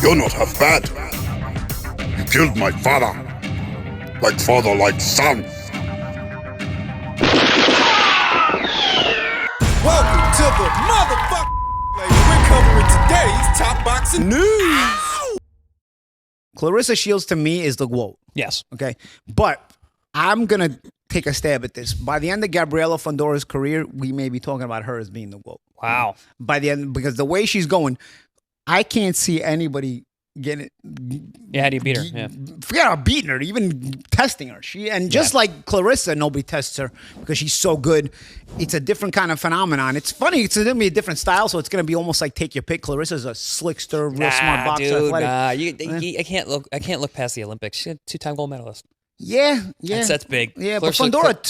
You're not half bad. You killed my father. Like father, like son. Welcome to the motherfucker. We're covering today's top boxing news. Claressa Shields to me is the GWOAT. Yes. Okay. But I'm going to take a stab at this. By the end of Gabriela Fundora's career, we may be talking about her as being the GWOAT. Wow. By the end, because the way she's going, I can't see anybody getting it. Yeah, how do you beat her? Yeah. Forget about beating her, even testing her. Just like Claressa, nobody tests her because she's so good. It's a different kind of phenomenon. It's funny. It's going to be a different style, so it's going to be almost like take your pick. Claressa's a slickster, real smart boxer. Dude, athletic. I can't look past the Olympics. She's a two-time gold medalist. Yeah. That's big. Yeah, but Fundora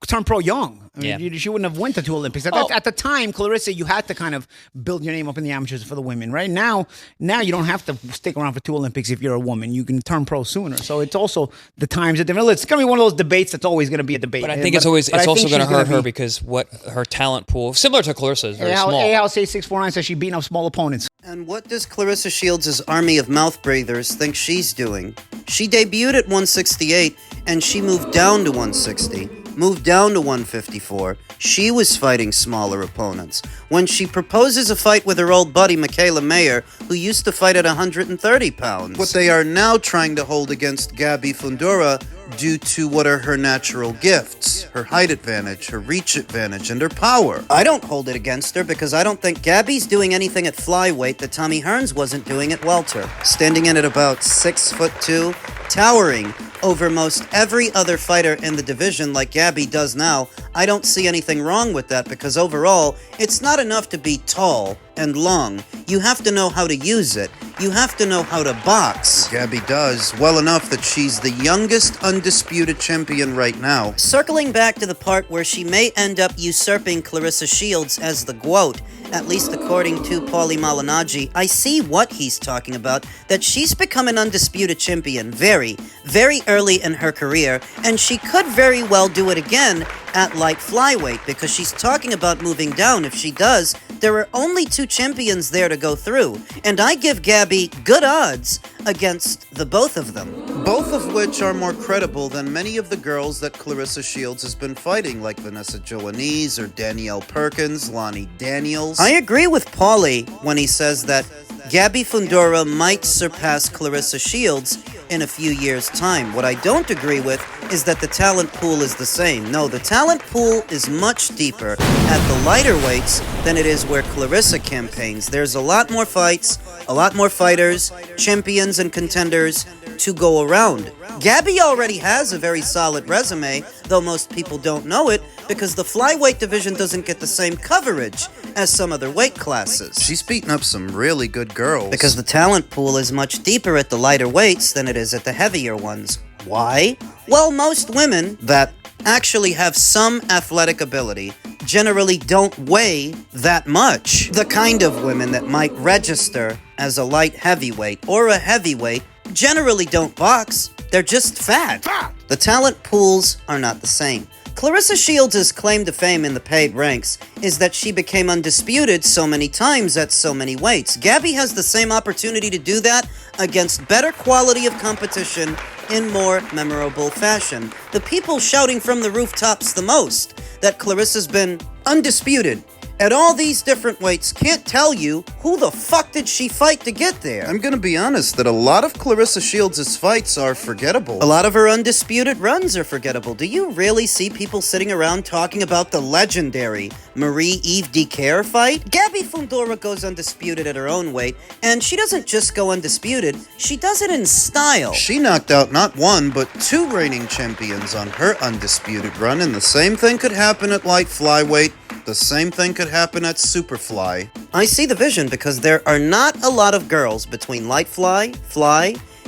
turned pro young. I mean, she wouldn't have went to two Olympics. At the time, Claressa, you had to kind of build your name up in the amateurs for the women. Right now you don't have to stick around for two Olympics if you're a woman. You can turn pro sooner. So it's also the times are different. It's going to be one of those debates that's always going to be a debate. But I think it's also going to hurt her because what her talent pool, similar to Claressa, is very small. House 8649 says she's beating up small opponents. And what does Claressa Shields' army of mouth breathers think she's doing? She debuted at 168, and she moved down to 160, moved down to 154. She was fighting smaller opponents. When she proposes a fight with her old buddy Michaela Mayer, who used to fight at 130 pounds. What they are now trying to hold against Gabby Fundora due to what are her natural gifts, her height advantage, her reach advantage, and her power. I don't hold it against her because I don't think Gabby's doing anything at flyweight that Tommy Hearns wasn't doing at welter. Standing in at about 6'2", towering over most every other fighter in the division like Gabby does now, I don't see anything wrong with that because overall, it's not enough to be tall and long. You have to know how to use it. You have to know how to box. Gabby does, well enough that she's the youngest undisputed champion right now. Circling back to the part where she may end up usurping Claressa Shields as the GWOAT, at least according to Paulie Malignaggi, I see what he's talking about, that she's become an undisputed champion very, very early in her career, and she could very well do it again at light flyweight, because she's talking about moving down. If she does, there are only two champions there to go through, and I give Gabby good odds against the both of them. Both of which are more credible than many of the girls that Claressa Shields has been fighting, like Vanessa Joanese or Danielle Perkins, Lonnie Daniels. I agree with Paulie when he says that Gabby Fundora might surpass Claressa Shields in a few years' time. What I don't agree with is that the talent pool is the same. No, the talent pool is much deeper at the lighter weights than it is where Claressa campaigns. There's a lot more fights, a lot more fighters, champions and contenders to go around. Gabby already has a very solid resume, though most people don't know it, because the flyweight division doesn't get the same coverage as some other weight classes. She's beaten up some really good girls. Because the talent pool is much deeper at the lighter weights than it is at the heavier ones. Why? Well, most women that actually have some athletic ability generally don't weigh that much. The kind of women that might register as a light heavyweight or a heavyweight generally don't box. They're just fat. The talent pools are not the same. Claressa Shields' claim to fame in the paid ranks is that she became undisputed so many times at so many weights. Gabby has the same opportunity to do that against better quality of competition in more memorable fashion. The people shouting from the rooftops the most that Claressa's been undisputed at all these different weights can't tell you who the fuck did she fight to get there. I'm gonna be honest that a lot of Claressa Shields' fights are forgettable. A lot of her undisputed runs are forgettable. Do you really see people sitting around talking about the legendary Marie-Eve Dicaire fight? Gabby Fundora goes undisputed at her own weight, and she doesn't just go undisputed, she does it in style. She knocked out not one, but two reigning champions on her undisputed run, and the same thing could happen at light flyweight. The same thing could happen at Superfly. I see the vision because there are not a lot of girls between light fly,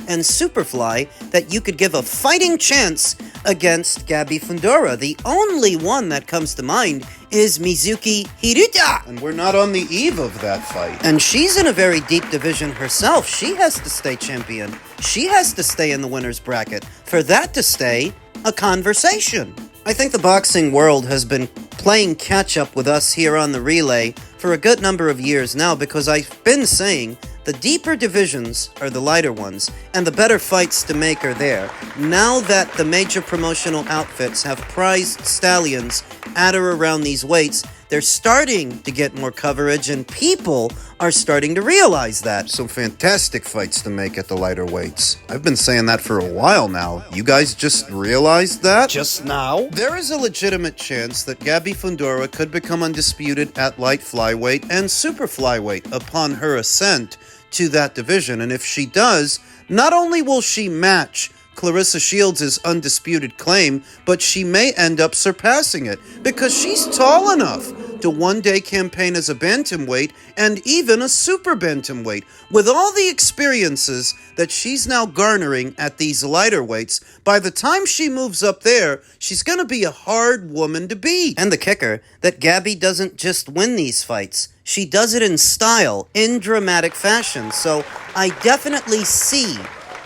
and Superfly that you could give a fighting chance against Gabby Fundora. The only one that comes to mind is Mizuki Hirita. And we're not on the eve of that fight. And she's in a very deep division herself. She has to stay champion. She has to stay in the winner's bracket. For that to stay a conversation. I think the boxing world has been playing catch-up with us here on the Relay for a good number of years now, because I've been saying The deeper divisions are the lighter ones, and the better fights to make are there. Now that the major promotional outfits have prized stallions at or around these weights, they're starting to get more coverage, and people are starting to realize that. Some fantastic fights to make at the lighter weights. I've been saying that for a while now. You guys just realized that? Just now? There is a legitimate chance that Gabby Fundora could become undisputed at light flyweight and super flyweight upon her ascent to that division. And if she does, not only will she match Claressa Shields' undisputed claim, but she may end up surpassing it because she's tall enough to one day campaign as a bantamweight and even a super bantamweight. With all the experiences that she's now garnering at these lighter weights, by the time she moves up there, she's going to be a hard woman to beat. And the kicker, that Gabby doesn't just win these fights. She does it in style, in dramatic fashion. So I definitely see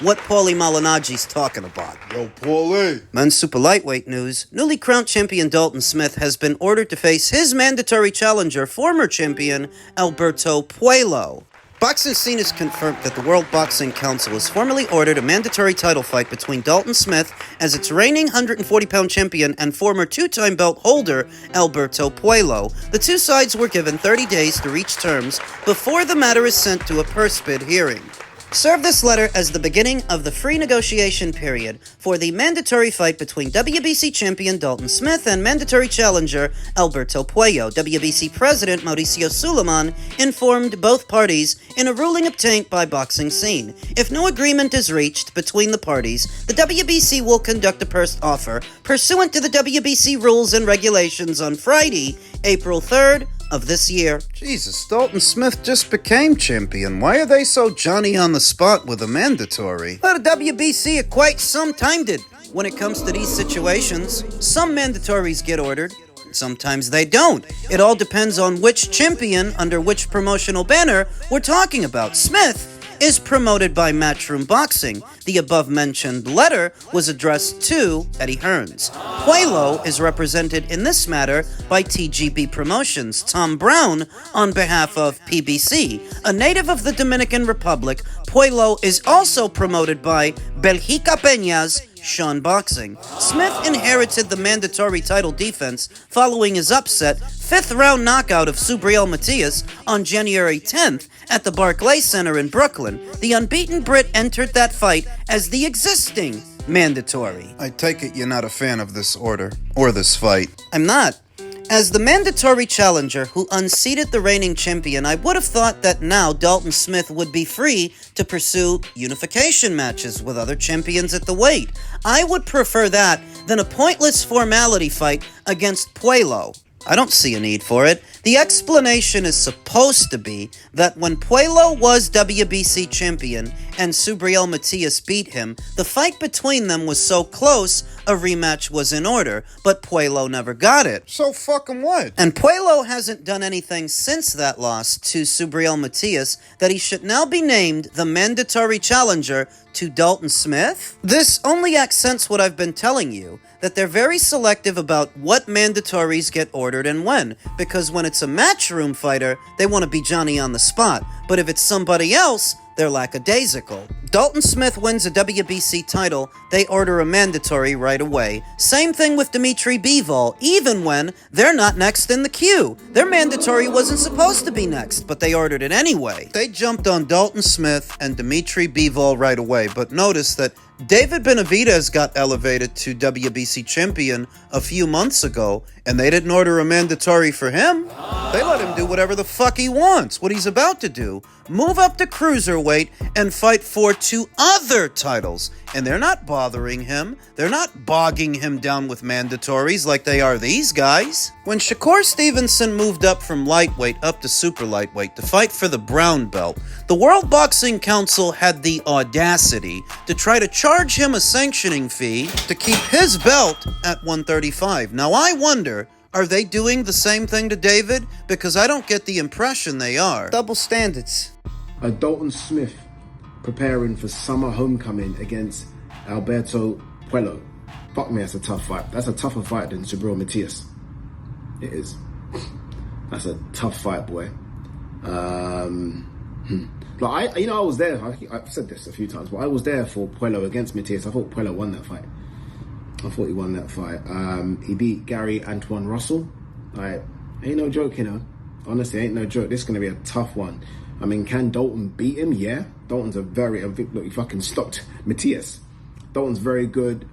what Paulie Malignaggi's talking about. Yo, Paulie. Men's super lightweight news. Newly crowned champion Dalton Smith has been ordered to face his mandatory challenger, former champion Alberto Puello. Boxing Scene has confirmed that the World Boxing Council has formally ordered a mandatory title fight between Dalton Smith as its reigning 140-pound champion and former two-time belt holder Alberto Puello. The two sides were given 30 days to reach terms before the matter is sent to a purse bid hearing. Serve this letter as the beginning of the free negotiation period for the mandatory fight between WBC champion Dalton Smith and mandatory challenger Alberto Puello. WBC President Mauricio Suleiman informed both parties in a ruling obtained by Boxing Scene. If no agreement is reached between the parties, the WBC will conduct a purse offer pursuant to the WBC rules and regulations on Friday, April 3rd, of this year. Jesus, Dalton Smith just became champion. Why are they so Johnny on the spot with a mandatory? Well, the WBC are quite some-timed when it comes to these situations. Some mandatories get ordered, sometimes they don't. It all depends on which champion under which promotional banner we're talking about. Smith is promoted by Matchroom Boxing. The above-mentioned letter was addressed to Eddie Hearns. Puello is represented in this matter by TGB Promotions. Tom Brown, on behalf of PBC, a native of the Dominican Republic, Puello is also promoted by Belgica Peñas, Sean Boxing. Smith inherited the mandatory title defense following his upset, fifth-round knockout of Subriel Matias on January 10th at the Barclays Center in Brooklyn. The unbeaten Brit entered that fight as the existing mandatory. I take it you're not a fan of this order, or this fight. I'm not. As the mandatory challenger who unseated the reigning champion, I would have thought that now Dalton Smith would be free to pursue unification matches with other champions at the weight. I would prefer that than a pointless formality fight against Puello. I don't see a need for it. The explanation is supposed to be that when Puello was WBC champion and Subriel Matias beat him, the fight between them was so close, a rematch was in order, but Puello never got it. So fucking what? And Puello hasn't done anything since that loss to Subriel Matias that he should now be named the mandatory challenger to Dalton Smith? This only accents what I've been telling you, that they're very selective about what mandatories get ordered and when, because when it's a matchroom fighter, they want to be Johnny on the spot, but if it's somebody else, they're lackadaisical. Dalton Smith wins a WBC title, they order a mandatory right away. Same thing with Dimitri Bivol, even when they're not next in the queue. Their mandatory wasn't supposed to be next, but they ordered it anyway. They jumped on Dalton Smith and Dimitri Bivol right away, but notice that David Benavidez got elevated to WBC champion a few months ago, and they didn't order a mandatory for him. They let him do whatever the fuck he wants, what he's about to do. Move up to cruiserweight and fight for 2 other titles. And they're not bothering him. They're not bogging him down with mandatories like they are these guys. When Shakur Stevenson moved up from lightweight up to super lightweight to fight for the brown belt, the World Boxing Council had the audacity to try to charge him a sanctioning fee to keep his belt at 135. Now I wonder, are they doing the same thing to David? Because I don't get the impression they are. Double standards. Dalton Smith preparing for summer homecoming against Alberto Puello. Fuck me, that's a tough fight. That's a tougher fight than Subriel Matias. It is. That's a tough fight, boy. Like I was there. I've said this a few times, but I was there for Puello against Matias. I thought Puello won that fight. He won that fight. He beat Gary Antoine Russell. Like, ain't no joke, you know. Honestly, ain't no joke. This is gonna be a tough one. I mean, can Dalton beat him? Yeah. Dalton's look, he fucking stopped Matias. Dalton's very good.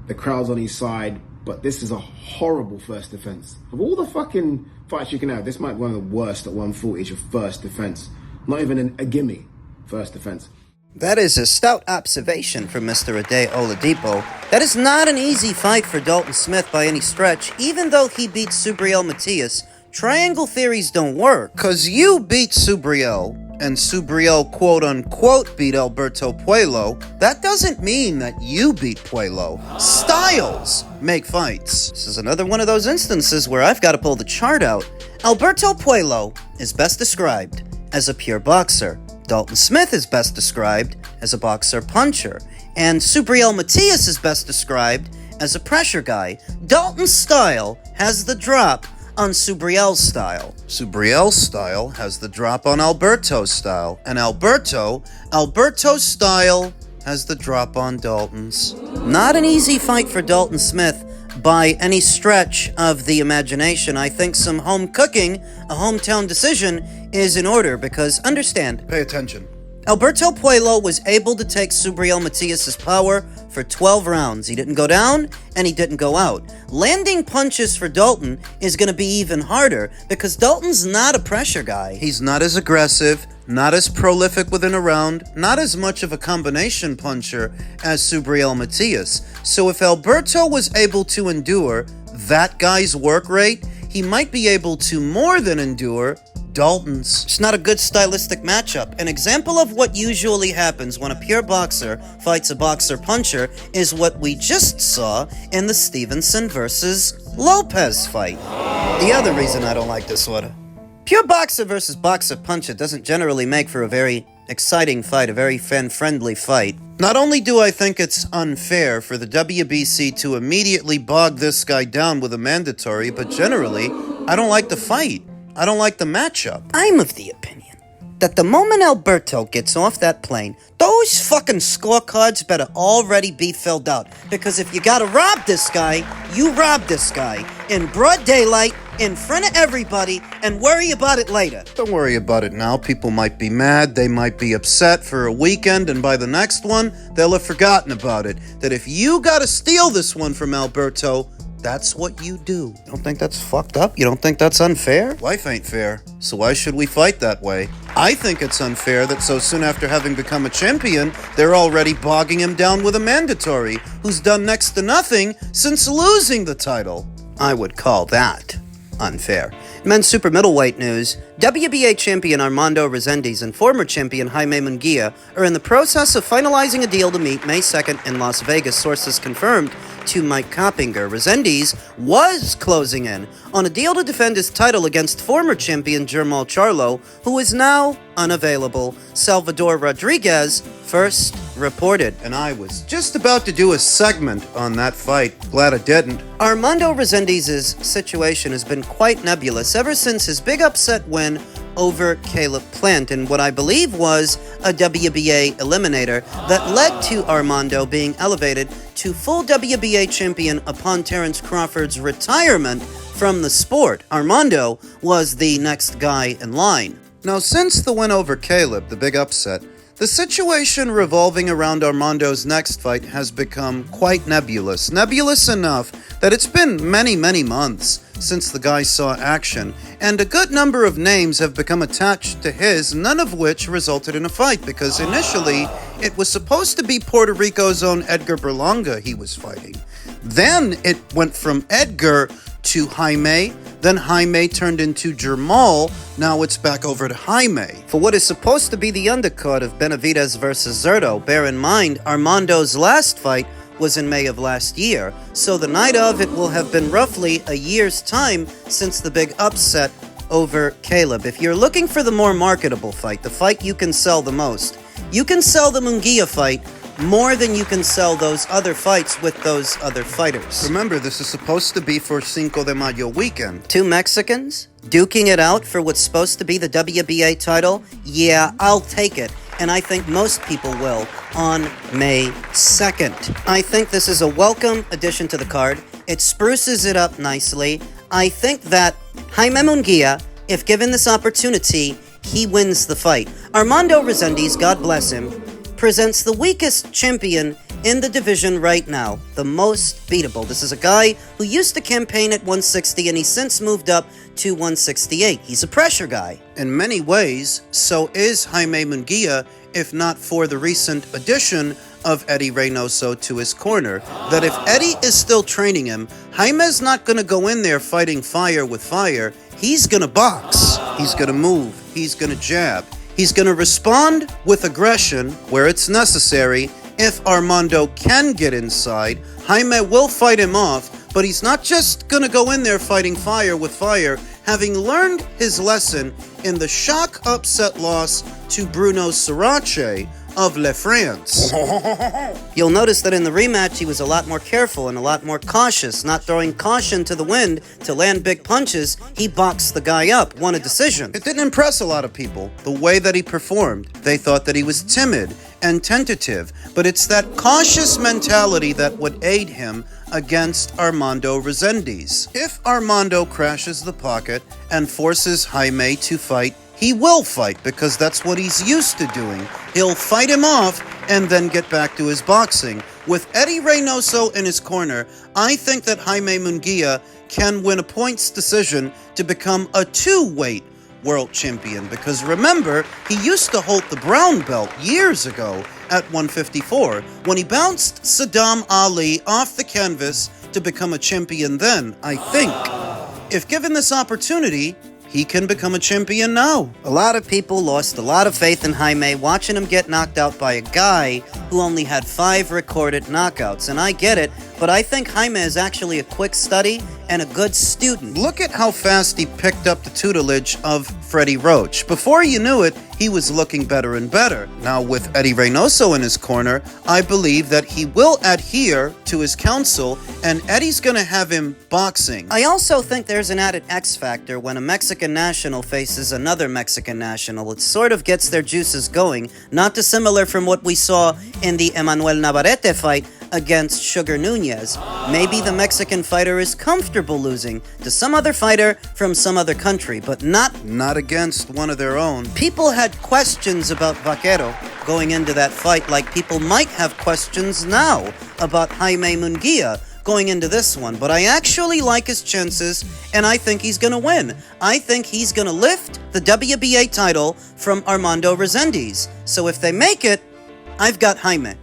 The crowd's on his side, but this is a horrible first defense. Of all the fucking fights you can have, this might be one of the worst at 140 is your first defense. Not even a gimme first defense. That is a stout observation from Mr. Ade Oladipo. That is not an easy fight for Dalton Smith by any stretch. Even though he beat Subriel Matias, triangle theories don't work. Cause you beat Subriel, and Subriel quote-unquote beat Alberto Puello, that doesn't mean that you beat Puello. Styles make fights. This is another one of those instances where I've got to pull the chart out. Alberto Puello is best described as a pure boxer. Dalton Smith is best described as a boxer-puncher. And Subriel Matias is best described as a pressure guy. Dalton's style has the drop on Subriel's style. Subriel's style has the drop on Alberto's style. And Alberto's style has the drop on Dalton's. Not an easy fight for Dalton Smith by any stretch of the imagination. I think some home cooking, a hometown decision, is in order because, understand, Pay attention. Alberto Puello was able to take Subriel Matias' power for 12 rounds. He didn't go down, and he didn't go out. Landing punches for Dalton is going to be even harder because Dalton's not a pressure guy. He's not as aggressive, not as prolific within a round, not as much of a combination puncher as Subriel Matias. So if Alberto was able to endure that guy's work rate, he might be able to more than endure Dalton's. It's not a good stylistic matchup. An example of what usually happens when a pure boxer fights a boxer-puncher is what we just saw in the Stevenson versus Lopez fight. The other reason I don't like this one. Pure boxer versus boxer-puncher doesn't generally make for a very exciting fight, a very fan-friendly fight. Not only do I think it's unfair for the WBC to immediately bog this guy down with a mandatory, but generally, I don't like the fight. I don't like the matchup. I'm of the opinion that the moment Alberto gets off that plane, those fucking scorecards better already be filled out. Because if you gotta rob this guy, you rob this guy in broad daylight, in front of everybody, and worry about it later. Don't worry about it now. People might be mad, they might be upset for a weekend, and by the next one, they'll have forgotten about it. That if you gotta steal this one from Alberto, that's what you do. You don't think that's fucked up? You don't think that's unfair? Life ain't fair, so why should we fight that way? I think it's unfair that so soon after having become a champion, they're already bogging him down with a mandatory, who's done next to nothing since losing the title. I would call that unfair. Men's super middleweight news, WBA champion Armando Resendiz and former champion Jaime Munguia are in the process of finalizing a deal to meet May 2nd in Las Vegas, sources confirmed to Mike Coppinger. Resendiz was closing in on a deal to defend his title against former champion Jermall Charlo, who is now unavailable. Salvador Rodriguez first reported. And I was just about to do a segment on that fight. Glad I didn't. Armando Resendiz's situation has been quite nebulous ever since his big upset win over Caleb Plant in what I believe was a WBA eliminator that led to Armando being elevated to full WBA champion upon Terence Crawford's retirement from the sport. Armando was the next guy in line. Now, since the win over Caleb, the big upset, the situation revolving around Armando's next fight has become quite nebulous. Nebulous enough that it's been many, many months since the guy saw action, and a good number of names have become attached to his, none of which resulted in a fight, because initially it was supposed to be Puerto Rico's own Edgar Berlanga he was fighting. Then it went from Edgar to Jaime, then Jaime turned into Jermall, now it's back over to Jaime. For what is supposed to be the undercard of Benavidez versus Zurdo, bear in mind, Armando's last fight was in May of last year, so the night of it will have been roughly a year's time since the big upset over Caleb. If you're looking for the more marketable fight, the fight you can sell the most, you can sell the Munguia fight more than you can sell those other fights with those other fighters. Remember, this is supposed to be for Cinco de Mayo weekend. 2 Mexicans duking it out for what's supposed to be the WBA title? Yeah, I'll take it. And I think most people will on May 2nd. I think this is a welcome addition to the card. It spruces it up nicely. I think that Jaime Munguia, if given this opportunity, he wins the fight. Armando Resendiz, God bless him, presents the weakest champion in the division right now, the most beatable. This is a guy who used to campaign at 160 and he's since moved up to 168. He's a pressure guy. In many ways, so is Jaime Munguia, if not for the recent addition of Eddie Reynoso to his corner. That if Eddie is still training him, Jaime's not going to go in there fighting fire with fire. He's going to box. He's going to move. He's going to jab. He's going to respond with aggression where it's necessary. If Armando can get inside, Jaime will fight him off, but he's not just going to go in there fighting fire with fire, having learned his lesson in the shock upset loss to Bruno Sarace of Le France. You'll notice that in the rematch, he was a lot more careful and a lot more cautious, not throwing caution to the wind to land big punches. He boxed the guy up, won a decision. It didn't impress a lot of people, the way that he performed. They thought that he was timid and tentative, but it's that cautious mentality that would aid him against Armando Resendiz. If Armando crashes the pocket and forces Jaime to fight, he will fight because that's what he's used to doing. He'll fight him off and then get back to his boxing. With Eddie Reynoso in his corner, I think that Jaime Munguia can win a points decision to become a 2-weight world champion, because remember, he used to hold the brown belt years ago at 154 when he bounced Saddam Ali off the canvas to become a champion then. I think if given this opportunity, he can become a champion now. A lot of people lost a lot of faith in Jaime watching him get knocked out by a guy who only had 5 recorded knockouts. And I get it, but I think Jaime is actually a quick study and a good student. Look at how fast he picked up the tutelage of Freddie Roach. Before you knew it, he was looking better and better. Now with Eddie Reynoso in his corner, I believe that he will adhere to his counsel and Eddie's gonna have him boxing. I also think there's an added X factor when a Mexican national faces another Mexican national. It sort of gets their juices going, not dissimilar from what we saw in the Emmanuel Navarrete fight against Sugar Nunez. Maybe the Mexican fighter is comfortable losing to some other fighter from some other country, but not against one of their own. People had questions about Vaquero going into that fight, like people might have questions now about Jaime Munguia going into this one, but I actually like his chances, and I think he's gonna win. I think he's gonna lift the WBA title from Armando Resendiz. So if they make it, I've got Jaime.